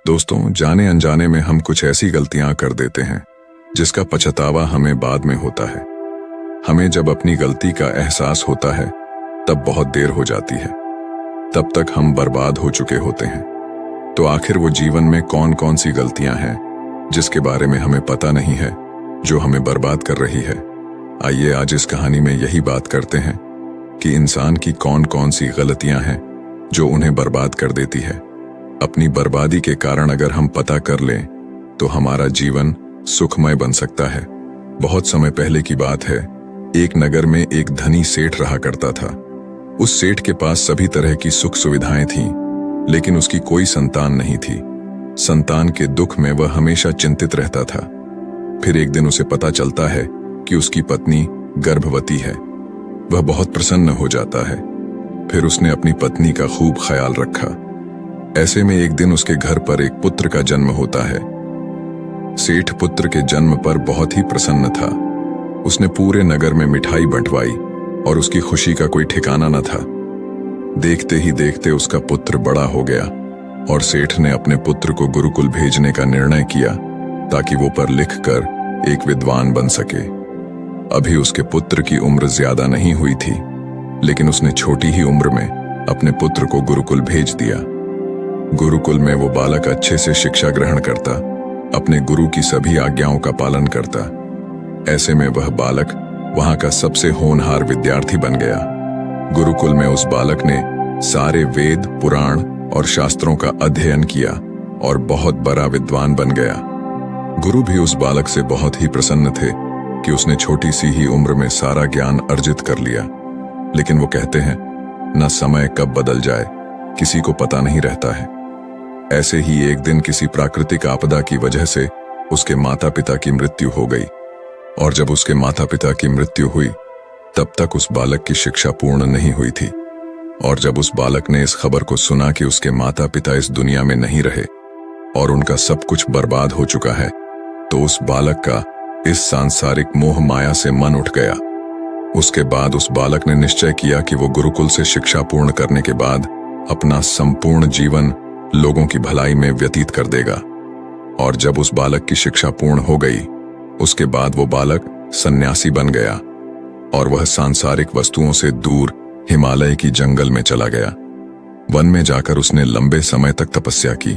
दोस्तों, जाने अनजाने में हम कुछ ऐसी गलतियां कर देते हैं जिसका पछतावा हमें बाद में होता है। हमें जब अपनी गलती का एहसास होता है तब बहुत देर हो जाती है। तब तक हम बर्बाद हो चुके होते हैं। तो आखिर वो जीवन में कौन कौन सी गलतियां हैं जिसके बारे में हमें पता नहीं है, जो हमें बर्बाद कर रही है। आइए आज इस कहानी में यही बात करते हैं कि इंसान की कौन कौन सी गलतियां हैं जो उन्हें बर्बाद कर देती है। अपनी बर्बादी के कारण अगर हम पता कर लें तो हमारा जीवन सुखमय बन सकता है। बहुत समय पहले की बात है। एक नगर में एक धनी सेठ रहा करता था। उस सेठ के पास सभी तरह की सुख सुविधाएं थीं, लेकिन उसकी कोई संतान नहीं थी। संतान के दुख में वह हमेशा चिंतित रहता था। फिर एक दिन उसे पता चलता है कि उसकी पत्नी गर्भवती है। वह बहुत प्रसन्न हो जाता है। फिर उसने अपनी पत्नी का खूब ख्याल रखा। ऐसे में एक दिन उसके घर पर एक पुत्र का जन्म होता है। सेठ पुत्र के जन्म पर बहुत ही प्रसन्न था। उसने पूरे नगर में मिठाई बंटवाई और उसकी खुशी का कोई ठिकाना न था। देखते ही देखते उसका पुत्र बड़ा हो गया और सेठ ने अपने पुत्र को गुरुकुल भेजने का निर्णय किया ताकि वो पढ़ लिख कर एक विद्वान बन सके। अभी उसके पुत्र की उम्र ज्यादा नहीं हुई थी, लेकिन उसने छोटी ही उम्र में अपने पुत्र को गुरुकुल भेज दिया। गुरुकुल में वो बालक अच्छे से शिक्षा ग्रहण करता, अपने गुरु की सभी आज्ञाओं का पालन करता। ऐसे में वह बालक वहां का सबसे होनहार विद्यार्थी बन गया। गुरुकुल में उस बालक ने सारे वेद, पुराण और शास्त्रों का अध्ययन किया और बहुत बड़ा विद्वान बन गया। गुरु भी उस बालक से बहुत ही प्रसन्न थे कि उसने छोटी सी ही उम्र में सारा ज्ञान अर्जित कर लिया। लेकिन वो कहते हैं, न समय कब बदल जाए किसी को पता नहीं रहता है। ऐसे ही एक दिन किसी प्राकृतिक आपदा की वजह से उसके माता पिता की मृत्यु हो गई। और जब उसके माता पिता की मृत्यु हुई तब तक उस बालक की शिक्षा पूर्ण नहीं हुई थी। और जब उस बालक ने इस खबर को सुना कि उसके माता पिता इस दुनिया में नहीं रहे और उनका सब कुछ बर्बाद हो चुका है, तो उस बालक का इस सांसारिक मोह माया से मन उठ गया। उसके बाद उस बालक ने निश्चय किया कि वो गुरुकुल से शिक्षा पूर्ण करने के बाद अपना संपूर्ण जीवन लोगों की भलाई में व्यतीत कर देगा। और जब उस बालक की शिक्षा पूर्ण हो गई, उसके बाद वो बालक सन्यासी बन गया और वह सांसारिक वस्तुओं से दूर हिमालय की जंगल में चला गया। वन में जाकर उसने लंबे समय तक तपस्या की।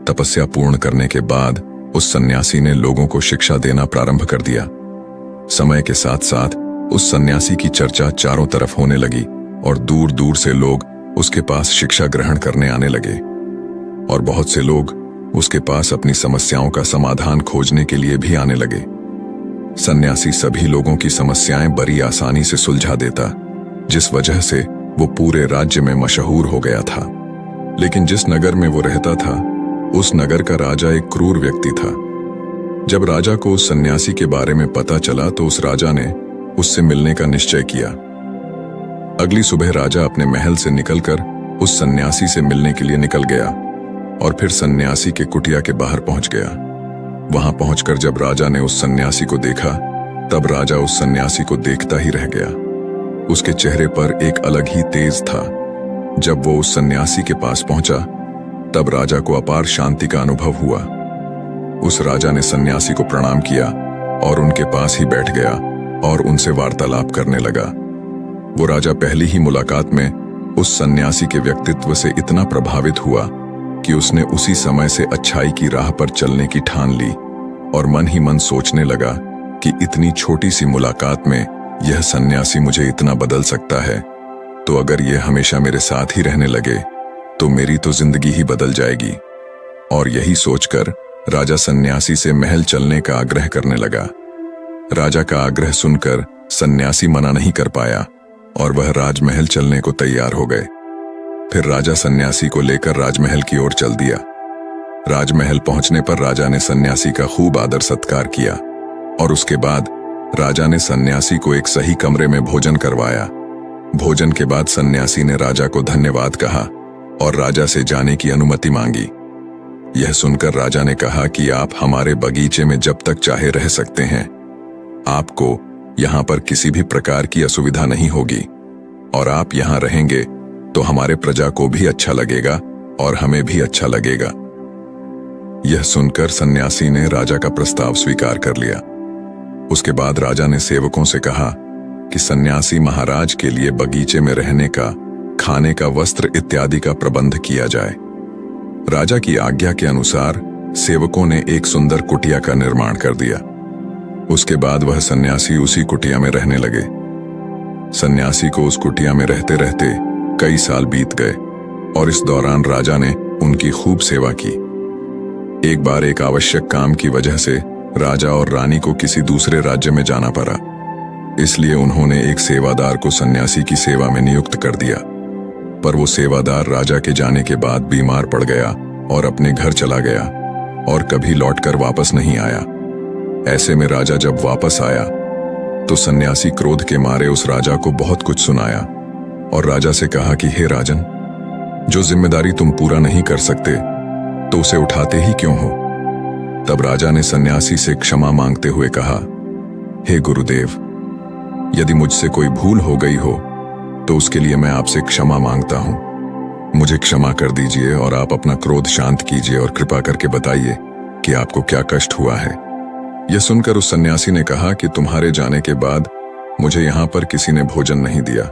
तपस्या पूर्ण करने के बाद उस सन्यासी ने लोगों को शिक्षा देना प्रारंभ कर दिया। समय के साथ साथ उस सन्यासी की चर्चा चारों तरफ होने लगी और दूर दूर से लोग उसके पास शिक्षा ग्रहण करने आने लगे। और बहुत से लोग उसके पास अपनी समस्याओं का समाधान खोजने के लिए भी आने लगे। सन्यासी सभी लोगों की समस्याएं बड़ी आसानी से सुलझा देता, जिस वजह से वो पूरे राज्य में मशहूर हो गया था। लेकिन जिस नगर में वो रहता था, उस नगर का राजा एक क्रूर व्यक्ति था। जब राजा को उस सन्यासी के बारे में पता चला तो उस राजा ने उससे मिलने का निश्चय किया। अगली सुबह राजा अपने महल से निकलकर उस सन्यासी से मिलने के लिए निकल गया और फिर सन्यासी के कुटिया के बाहर पहुंच गया। वहां पहुंचकर जब राजा ने उस सन्यासी को देखा, तब राजा उस सन्यासी को देखता ही रह गया। उसके चेहरे पर एक अलग ही तेज था। जब वो उस सन्यासी के पास पहुंचा, तब राजा को अपार शांति का अनुभव हुआ। उस राजा ने सन्यासी को प्रणाम किया और उनके पास ही बैठ गया और उनसे वार्तालाप करने लगा। वो राजा पहली ही मुलाकात में उस सन्यासी के व्यक्तित्व से इतना प्रभावित हुआ कि उसने उसी समय से अच्छाई की राह पर चलने की ठान ली और मन ही मन सोचने लगा कि इतनी छोटी सी मुलाकात में यह सन्यासी मुझे इतना बदल सकता है, तो अगर यह हमेशा मेरे साथ ही रहने लगे तो मेरी तो जिंदगी ही बदल जाएगी। और यही सोचकर राजा सन्यासी से महल चलने का आग्रह करने लगा। राजा का आग्रह सुनकर सन्यासी मना नहीं कर पाया और वह राजमहल चलने को तैयार हो गए। फिर राजा सन्यासी को लेकर राजमहल की ओर चल दिया। राजमहल पहुंचने पर राजा ने सन्यासी का खूब आदर सत्कार किया और उसके बाद राजा ने सन्यासी को एक सही कमरे में भोजन करवाया। भोजन के बाद सन्यासी ने राजा को धन्यवाद कहा और राजा से जाने की अनुमति मांगी। यह सुनकर राजा ने कहा कि आप हमारे बगीचे में जब तक चाहे रह सकते हैं। आपको यहाँ पर किसी भी प्रकार की असुविधा नहीं होगी और आप यहाँ रहेंगे तो हमारे प्रजा को भी अच्छा लगेगा और हमें भी अच्छा लगेगा। यह सुनकर सन्यासी ने राजा का प्रस्ताव स्वीकार कर लिया। उसके बाद राजा ने सेवकों से कहा कि सन्यासी महाराज के लिए बगीचे में रहने का, खाने का, वस्त्र इत्यादि का प्रबंध किया जाए। राजा की आज्ञा के अनुसार सेवकों ने एक सुंदर कुटिया का निर्माण कर दिया। उसके बाद वह सन्यासी उसी कुटिया में रहने लगे। सन्यासी को उस कुटिया में रहते रहते कई साल बीत गए और इस दौरान राजा ने उनकी खूब सेवा की। एक बार एक आवश्यक काम की वजह से राजा और रानी को किसी दूसरे राज्य में जाना पड़ा, इसलिए उन्होंने एक सेवादार को सन्यासी की सेवा में नियुक्त कर दिया। पर वो सेवादार राजा के जाने के बाद बीमार पड़ गया और अपने घर चला गया और कभी लौटकर वापस नहीं आया। ऐसे में राजा जब वापस आया तो सन्यासी क्रोध के मारे उस राजा को बहुत कुछ सुनाया और राजा से कहा कि हे राजन, जो जिम्मेदारी तुम पूरा नहीं कर सकते तो उसे उठाते ही क्यों हो। तब राजा ने सन्यासी से क्षमा मांगते हुए कहा, हे गुरुदेव, यदि मुझसे कोई भूल हो गई हो तो उसके लिए मैं आपसे क्षमा मांगता हूं। मुझे क्षमा कर दीजिए और आप अपना क्रोध शांत कीजिए और कृपा करके बताइए कि आपको क्या कष्ट हुआ है। यह सुनकर उस सन्यासी ने कहा कि तुम्हारे जाने के बाद मुझे यहां पर किसी ने भोजन नहीं दिया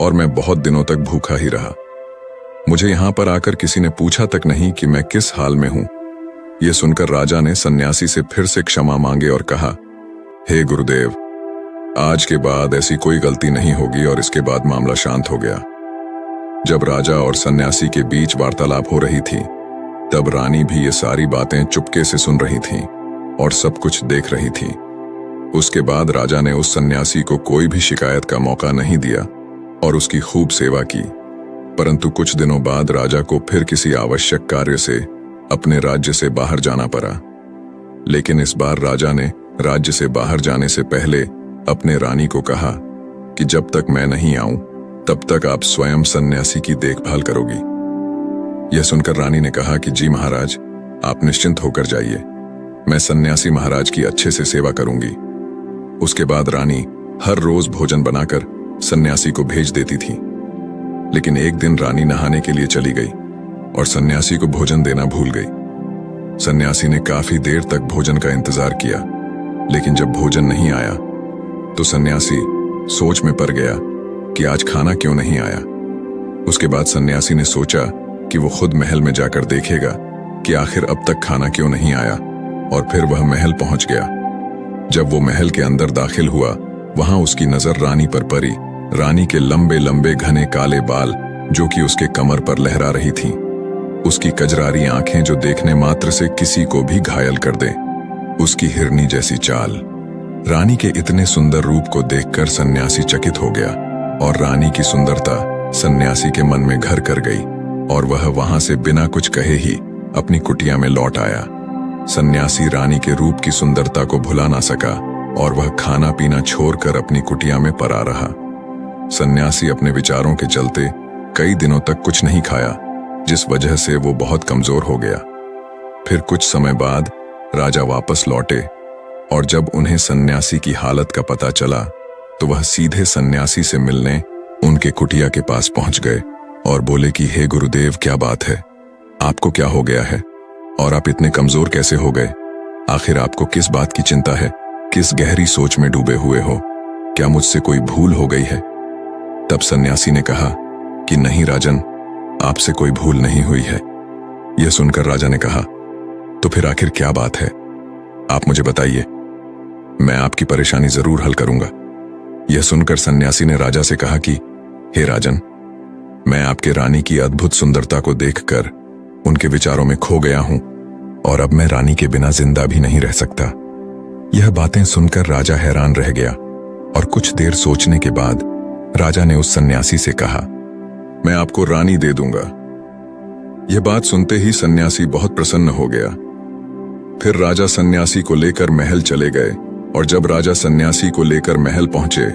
और मैं बहुत दिनों तक भूखा ही रहा। मुझे यहां पर आकर किसी ने पूछा तक नहीं कि मैं किस हाल में हूं। यह सुनकर राजा ने सन्यासी से फिर से क्षमा मांगे और कहा, हे गुरुदेव, आज के बाद ऐसी कोई गलती नहीं होगी। और इसके बाद मामला शांत हो गया। जब राजा और सन्यासी के बीच वार्तालाप हो रही थी तब रानी भी ये सारी बातें चुपके से सुन रही थी और सब कुछ देख रही थी। उसके बाद राजा ने उस सन्यासी को कोई भी शिकायत का मौका नहीं दिया और उसकी खूब सेवा की। परंतु कुछ दिनों बाद राजा को फिर किसी आवश्यक कार्य से अपने राज्य से बाहर जाना पड़ा। लेकिन इस बार राजा ने राज्य से बाहर जाने से पहले अपने रानी को कहा कि जब तक मैं नहीं आऊं तब तक आप स्वयं सन्यासी की देखभाल करोगी। यह सुनकर रानी ने कहा कि जी महाराज, आप निश्चिंत होकर जाइए, मैं सन्यासी महाराज की अच्छे से सेवा करूंगी। उसके बाद रानी हर रोज भोजन बनाकर सन्यासी को भेज देती थी। लेकिन एक दिन रानी नहाने के लिए चली गई और सन्यासी को भोजन देना भूल गई। सन्यासी ने काफी देर तक भोजन का इंतजार किया, लेकिन जब भोजन नहीं आया तो सन्यासी सोच में पड़ गया कि आज खाना क्यों नहीं आया। उसके बाद सन्यासी ने सोचा कि वो खुद महल में जाकर देखेगा कि आखिर अब तक खाना क्यों नहीं आया, और फिर वह महल पहुंच गया। जब वो महल के अंदर दाखिल हुआ, वहां उसकी नजर रानी पर पड़ी। रानी के लंबे लंबे घने काले बाल जो कि उसके कमर पर लहरा रही थीं, उसकी कजरारी आंखें जो देखने मात्र से किसी को भी घायल कर दे, उसकी हिरनी जैसी चाल। रानी के इतने सुंदर रूप को देखकर सन्यासी चकित हो गया और रानी की सुंदरता सन्यासी के मन में घर कर गई और वह वहां से बिना कुछ कहे ही अपनी कुटिया में लौट आया। सन्यासी रानी के रूप की सुंदरता को भुला ना सका और वह खाना पीना छोड़कर अपनी कुटिया में पड़ा रहा। सन्यासी अपने विचारों के चलते कई दिनों तक कुछ नहीं खाया, जिस वजह से वो बहुत कमजोर हो गया। फिर कुछ समय बाद राजा वापस लौटे और जब उन्हें सन्यासी की हालत का पता चला तो वह सीधे सन्यासी से मिलने उनके कुटिया के पास पहुंच गए और बोले कि हे गुरुदेव, क्या बात है, आपको क्या हो गया है और आप इतने कमजोर कैसे हो गए? आखिर आपको किस बात की चिंता है? किस गहरी सोच में डूबे हुए हो? क्या मुझसे कोई भूल हो गई है? तब सन्यासी ने कहा कि नहीं राजन, आपसे कोई भूल नहीं हुई है। यह सुनकर राजा ने कहा, तो फिर आखिर क्या बात है, आप मुझे बताइए, मैं आपकी परेशानी जरूर हल करूंगा। यह सुनकर सन्यासी ने राजा से कहा कि हे राजन, मैं आपके रानी की अद्भुत सुंदरता को देखकर उनके विचारों में खो गया हूं और अब मैं रानी के बिना जिंदा भी नहीं रह सकता। यह बातें सुनकर राजा हैरान रह गया और कुछ देर सोचने के बाद राजा ने उस सन्यासी से कहा, मैं आपको रानी दे दूंगा। यह बात सुनते ही सन्यासी बहुत प्रसन्न हो गया। फिर राजा सन्यासी को लेकर महल चले गए और जब राजा सन्यासी को लेकर महल पहुंचे,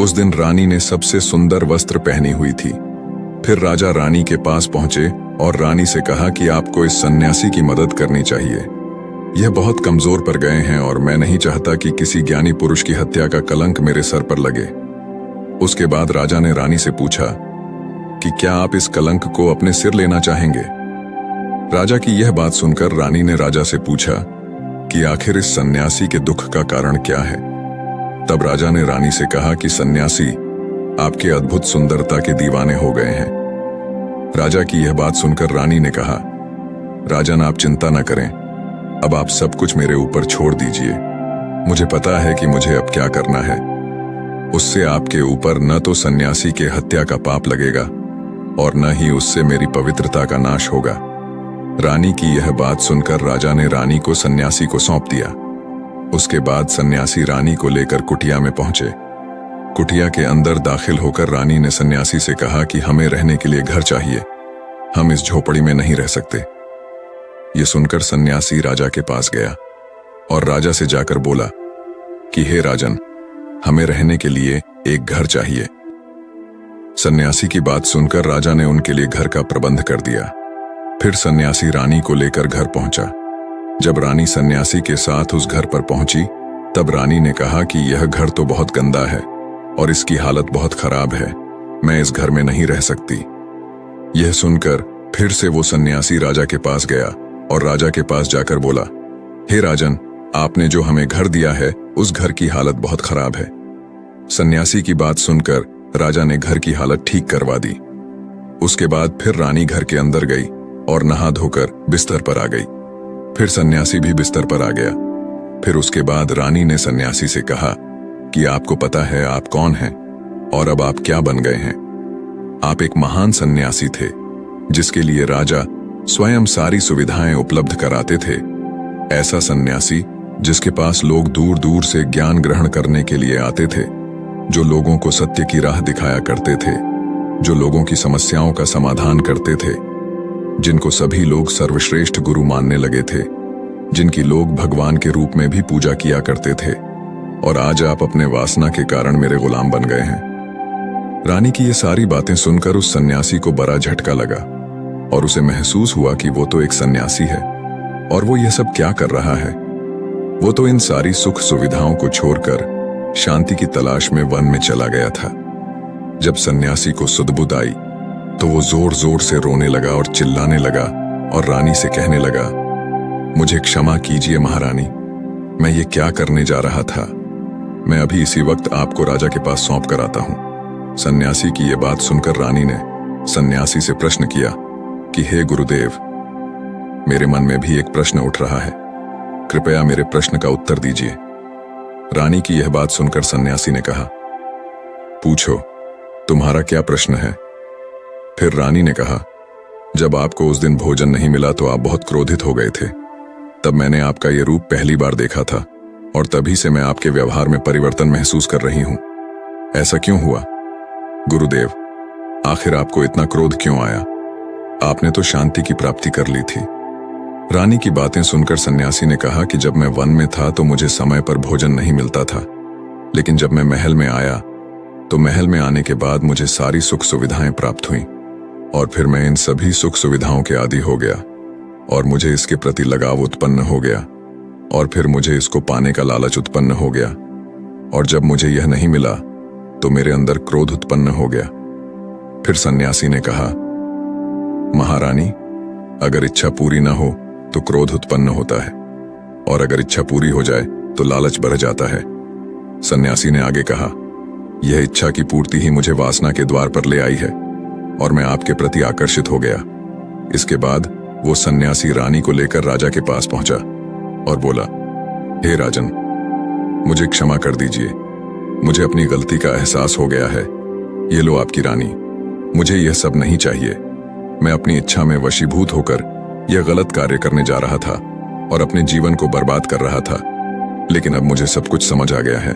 उस दिन रानी ने सबसे सुंदर वस्त्र पहनी हुई थी। फिर राजा रानी के पास पहुंचे और रानी से कहा कि आपको इस सन्यासी की मदद करनी चाहिए। यह बहुत कमजोर पड़ गए हैं और मैं नहीं चाहता कि किसी ज्ञानी पुरुष की हत्या का कलंक मेरे सर पर लगे। उसके बाद राजा ने रानी से पूछा कि क्या आप इस कलंक को अपने सिर लेना चाहेंगे? राजा की यह बात सुनकर रानी ने राजा से पूछा कि आखिर इस सन्यासी के दुख का कारण क्या है। तब राजा ने रानी से कहा कि सन्यासी आपके अद्भुत सुंदरता के दीवाने हो गए हैं। राजा की यह बात सुनकर रानी ने कहा, राजन आप चिंता न करें, अब आप सब कुछ मेरे ऊपर छोड़ दीजिए। मुझे पता है कि मुझे अब क्या करना है। उससे आपके ऊपर न तो सन्यासी के हत्या का पाप लगेगा और न ही उससे मेरी पवित्रता का नाश होगा। रानी की यह बात सुनकर राजा ने रानी को सन्यासी को सौंप दिया। उसके बाद सन्यासी रानी को लेकर कुटिया में पहुंचे। कुटिया के अंदर दाखिल होकर रानी ने सन्यासी से कहा कि हमें रहने के लिए घर चाहिए, हम इस झोपड़ी में नहीं रह सकते। यह सुनकर सन्यासी राजा के पास गया और राजा से जाकर बोला कि हे राजन, हमें रहने के लिए एक घर चाहिए। सन्यासी की बात सुनकर राजा ने उनके लिए घर का प्रबंध कर दिया। फिर सन्यासी रानी को लेकर घर पहुंचा। जब रानी सन्यासी के साथ उस घर पर पहुंची तब रानी ने कहा कि यह घर तो बहुत गंदा है और इसकी हालत बहुत खराब है, मैं इस घर में नहीं रह सकती। यह सुनकर फिर से वो सन्यासी राजा के पास गया और राजा के पास जाकर बोला, हे राजन, आपने जो हमें घर दिया है उस घर की हालत बहुत खराब है। सन्यासी की बात सुनकर राजा ने घर की हालत ठीक करवा दी। उसके बाद फिर रानी घर के अंदर गई और नहा धोकर बिस्तर पर आ गई। फिर सन्यासी भी बिस्तर पर आ गया। फिर उसके बाद रानी ने सन्यासी से कहा कि आपको पता है आप कौन हैं और अब आप क्या बन गए हैं। आप एक महान सन्यासी थे जिसके लिए राजा स्वयं सारी सुविधाएं उपलब्ध कराते थे। ऐसा सन्यासी जिसके पास लोग दूर दूर से ज्ञान ग्रहण करने के लिए आते थे, जो लोगों को सत्य की राह दिखाया करते थे, जो लोगों की समस्याओं का समाधान करते थे, जिनको सभी लोग सर्वश्रेष्ठ गुरु मानने लगे थे, जिनकी लोग भगवान के रूप में भी पूजा किया करते थे। और आज आप अपने वासना के कारण मेरे गुलाम बन गए हैं। रानी की ये सारी बातें सुनकर उस सन्यासी को बड़ा झटका लगा और उसे महसूस हुआ कि वो तो एक सन्यासी है और वो ये सब क्या कर रहा है। वो तो इन सारी सुख सुविधाओं को छोड़कर शांति की तलाश में वन में चला गया था। जब सन्यासी को सुध-बुध आई तो वो जोर जोर से रोने लगा और चिल्लाने लगा और रानी से कहने लगा, मुझे क्षमा कीजिए महारानी, मैं ये क्या करने जा रहा था। मैं अभी इसी वक्त आपको राजा के पास सौंप कर आता हूं। सन्यासी की ये बात सुनकर रानी ने सन्यासी से प्रश्न किया कि हे गुरुदेव, मेरे मन में भी एक प्रश्न उठ रहा है, कृपया मेरे प्रश्न का उत्तर दीजिए। रानी की यह बात सुनकर सन्यासी ने कहा, पूछो, तुम्हारा क्या प्रश्न है। फिर रानी ने कहा, जब आपको उस दिन भोजन नहीं मिला तो आप बहुत क्रोधित हो गए थे। तब मैंने आपका ये रूप पहली बार देखा था और तभी से मैं आपके व्यवहार में परिवर्तन महसूस कर रही हूं। ऐसा क्यों हुआ गुरुदेव? आखिर आपको इतना क्रोध क्यों आया? आपने तो शांति की प्राप्ति कर ली थी। रानी की बातें सुनकर सन्यासी ने कहा कि जब मैं वन में था तो मुझे समय पर भोजन नहीं मिलता था, लेकिन जब मैं महल में आया तो महल में आने के बाद मुझे सारी सुख सुविधाएं प्राप्त हुई और फिर मैं इन सभी सुख सुविधाओं के आदी हो गया और मुझे इसके प्रति लगाव उत्पन्न हो गया और फिर मुझे इसको पाने का लालच उत्पन्न हो गया और जब मुझे यह नहीं मिला तो मेरे अंदर क्रोध उत्पन्न हो गया। फिर सन्यासी ने कहा, महारानी, अगर इच्छा पूरी न हो तो क्रोध उत्पन्न होता है और अगर इच्छा पूरी हो जाए तो लालच बढ़ जाता है। सन्यासी ने आगे कहा, यह इच्छा की पूर्ति ही मुझे वासना के द्वार पर ले आई है और मैं आपके प्रति आकर्षित हो गया। इसके बाद वो सन्यासी रानी को लेकर राजा के पास पहुंचा और बोला, हे राजन, मुझे क्षमा कर दीजिए, मुझे अपनी गलती का एहसास हो गया है। ये लो आपकी रानी, मुझे यह सब नहीं चाहिए। मैं अपनी इच्छा में वशीभूत होकर यह गलत कार्य करने जा रहा था और अपने जीवन को बर्बाद कर रहा था, लेकिन अब मुझे सब कुछ समझ आ गया है।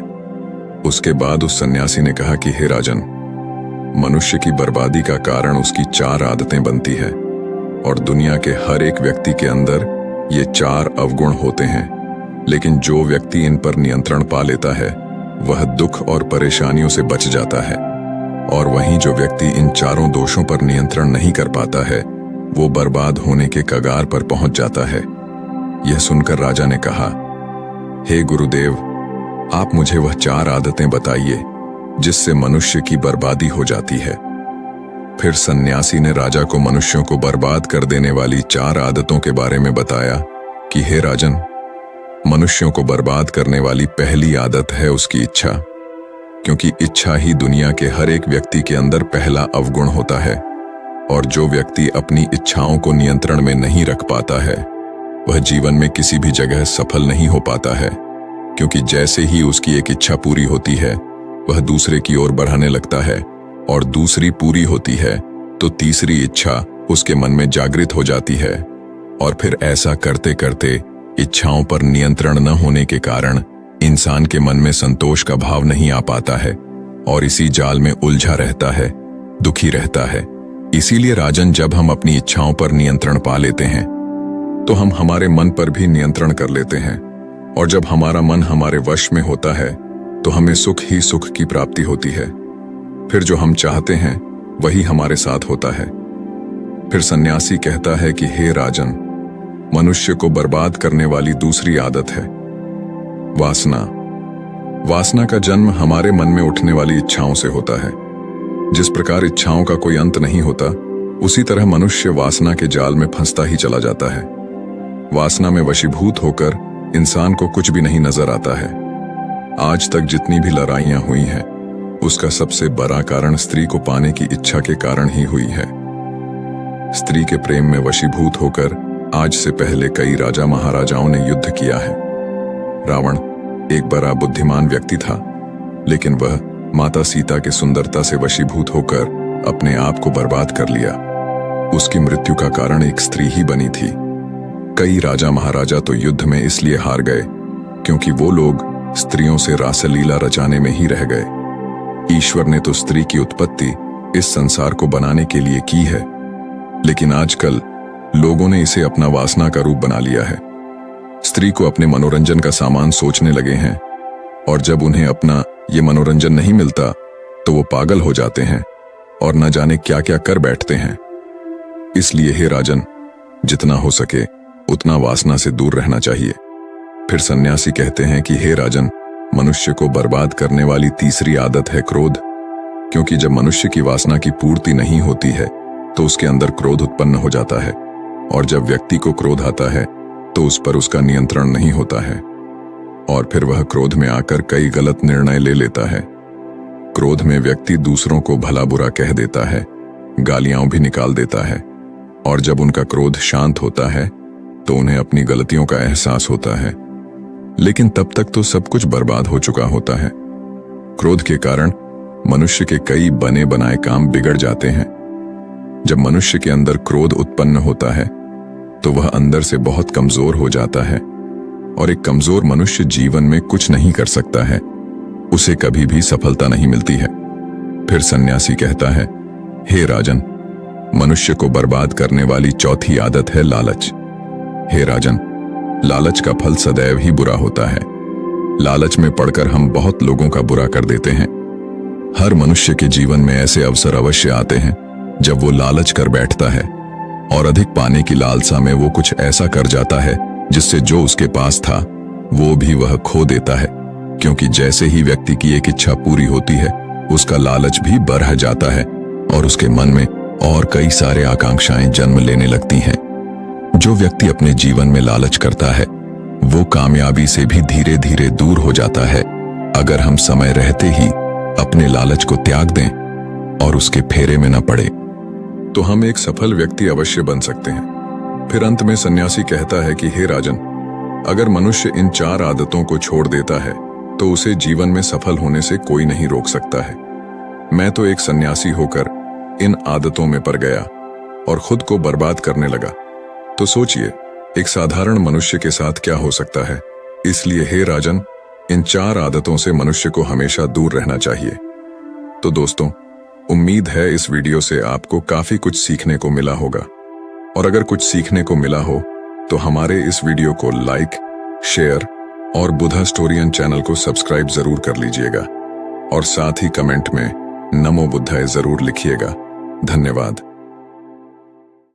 उसके बाद उस सन्यासी ने कहा कि हे राजन, मनुष्य की बर्बादी का कारण उसकी 4 आदतें बनती है और दुनिया के हर एक व्यक्ति के अंदर ये 4 अवगुण होते हैं, लेकिन जो व्यक्ति इन पर नियंत्रण पा लेता है वह दुख और परेशानियों से बच जाता है और वहीं जो व्यक्ति इन 4 दोषों पर नियंत्रण नहीं कर पाता है वो बर्बाद होने के कगार पर पहुंच जाता है। यह सुनकर राजा ने कहा, हे गुरुदेव, आप मुझे वह 4 आदतें बताइए जिससे मनुष्य की बर्बादी हो जाती है। फिर सन्यासी ने राजा को मनुष्यों को बर्बाद कर देने वाली 4 आदतों के बारे में बताया कि हे राजन, मनुष्यों को बर्बाद करने वाली पहली आदत है उसकी इच्छा, क्योंकि इच्छा ही दुनिया के हर एक व्यक्ति के अंदर पहला अवगुण होता है। और जो व्यक्ति अपनी इच्छाओं को नियंत्रण में नहीं रख पाता है वह जीवन में किसी भी जगह सफल नहीं हो पाता है, क्योंकि जैसे ही उसकी एक इच्छा पूरी होती है वह दूसरे की ओर बढ़ाने लगता है, और दूसरी पूरी होती है तो तीसरी इच्छा उसके मन में जागृत हो जाती है, और फिर ऐसा करते करते इच्छाओं पर नियंत्रण न होने के कारण इंसान के मन में संतोष का भाव नहीं आ पाता है और इसी जाल में उलझा रहता है, दुखी रहता है। इसीलिए राजन, जब हम अपनी इच्छाओं पर नियंत्रण पा लेते हैं तो हम हमारे मन पर भी नियंत्रण कर लेते हैं, और जब हमारा मन हमारे वश में होता है तो हमें सुख ही सुख की प्राप्ति होती है। फिर जो हम चाहते हैं वही हमारे साथ होता है। फिर सन्यासी कहता है कि हे राजन, मनुष्य को बर्बाद करने वाली दूसरी आदत है वासना। वासना का जन्म हमारे मन में उठने वाली इच्छाओं से होता है। जिस प्रकार इच्छाओं का कोई अंत नहीं होता, उसी तरह मनुष्य वासना के जाल में फंसता ही चला जाता है। वासना में वशीभूत होकर इंसान को कुछ भी नहीं नजर आता है। आज तक जितनी भी लड़ाइयां हुई हैं, उसका सबसे बड़ा कारण स्त्री को पाने की इच्छा के कारण ही हुई है। स्त्री के प्रेम में वशीभूत होकर आज से पहले कई राजा महाराजाओं ने युद्ध किया है। रावण एक बड़ा बुद्धिमान व्यक्ति था, लेकिन वह माता सीता की सुंदरता से वशीभूत होकर अपने आप को बर्बाद कर लिया। उसकी मृत्यु का कारण एक स्त्री ही बनी थी। कई राजा महाराजा तो युद्ध में इसलिए हार गए क्योंकि वो लोग स्त्रियों से रासलीला रचाने में ही रह गए। ईश्वर ने तो स्त्री की उत्पत्ति इस संसार को बनाने के लिए की है, लेकिन आजकल लोगों ने इसे अपना वासना का रूप बना लिया है। स्त्री को अपने मनोरंजन का सामान सोचने लगे हैं, और जब उन्हें अपना ये मनोरंजन नहीं मिलता तो वो पागल हो जाते हैं और न जाने क्या क्या कर बैठते हैं। इसलिए हे राजन, जितना हो सके उतना वासना से दूर रहना चाहिए। फिर सन्यासी कहते हैं कि हे राजन, मनुष्य को बर्बाद करने वाली तीसरी आदत है क्रोध, क्योंकि जब मनुष्य की वासना की पूर्ति नहीं होती है तो उसके अंदर क्रोध उत्पन्न हो जाता है, और जब व्यक्ति को क्रोध आता है तो उस पर उसका नियंत्रण नहीं होता है, और फिर वह क्रोध में आकर कई गलत निर्णय ले लेता है। क्रोध में व्यक्ति दूसरों को भला बुरा कह देता है, गालियां भी निकाल देता है, और जब उनका क्रोध शांत होता है तो उन्हें अपनी गलतियों का एहसास होता है, लेकिन तब तक तो सब कुछ बर्बाद हो चुका होता है। क्रोध के कारण मनुष्य के कई बने बनाए काम बिगड़ जाते हैं। जब मनुष्य के अंदर क्रोध उत्पन्न होता है तो वह अंदर से बहुत कमजोर हो जाता है, और एक कमजोर मनुष्य जीवन में कुछ नहीं कर सकता है, उसे कभी भी सफलता नहीं मिलती है। फिर सन्यासी कहता है, हे राजन, मनुष्य को बर्बाद करने वाली चौथी आदत है लालच। हे राजन, लालच का फल सदैव ही बुरा होता है। लालच में पड़कर हम बहुत लोगों का बुरा कर देते हैं। हर मनुष्य के जीवन में ऐसे अवसर अवश्य आते हैं जब वो लालच कर बैठता है, और अधिक पाने की लालसा में वो कुछ ऐसा कर जाता है जिससे जो उसके पास था वो भी वह खो देता है, क्योंकि जैसे ही व्यक्ति की एक इच्छा पूरी होती है उसका लालच भी बढ़ जाता है और उसके मन में और कई सारे आकांक्षाएं जन्म लेने लगती हैं। जो व्यक्ति अपने जीवन में लालच करता है वो कामयाबी से भी धीरे धीरे दूर हो जाता है, अगर हम समय रहते ही अपने लालच को त्याग दें और उसके फेरे में न पड़े तो हम एक सफल व्यक्ति अवश्य बन सकते हैं। फिर अंत में सन्यासी कहता है कि हे राजन, अगर मनुष्य इन 4 आदतों को छोड़ देता है तो उसे जीवन में सफल होने से कोई नहीं रोक सकता है। मैं तो एक सन्यासी होकर इन आदतों में पड़ गया और खुद को बर्बाद करने लगा, तो सोचिए एक साधारण मनुष्य के साथ क्या हो सकता है। इसलिए हे राजन, इन 4 आदतों से मनुष्य को हमेशा दूर रहना चाहिए। तो दोस्तों, उम्मीद है इस वीडियो से आपको काफी कुछ सीखने को मिला होगा, और अगर कुछ सीखने को मिला हो तो हमारे इस वीडियो को लाइक, शेयर और बुधा स्टोरियन चैनल को सब्सक्राइब जरूर कर लीजिएगा, और साथ ही कमेंट में नमो बुद्धाय जरूर लिखिएगा। धन्यवाद।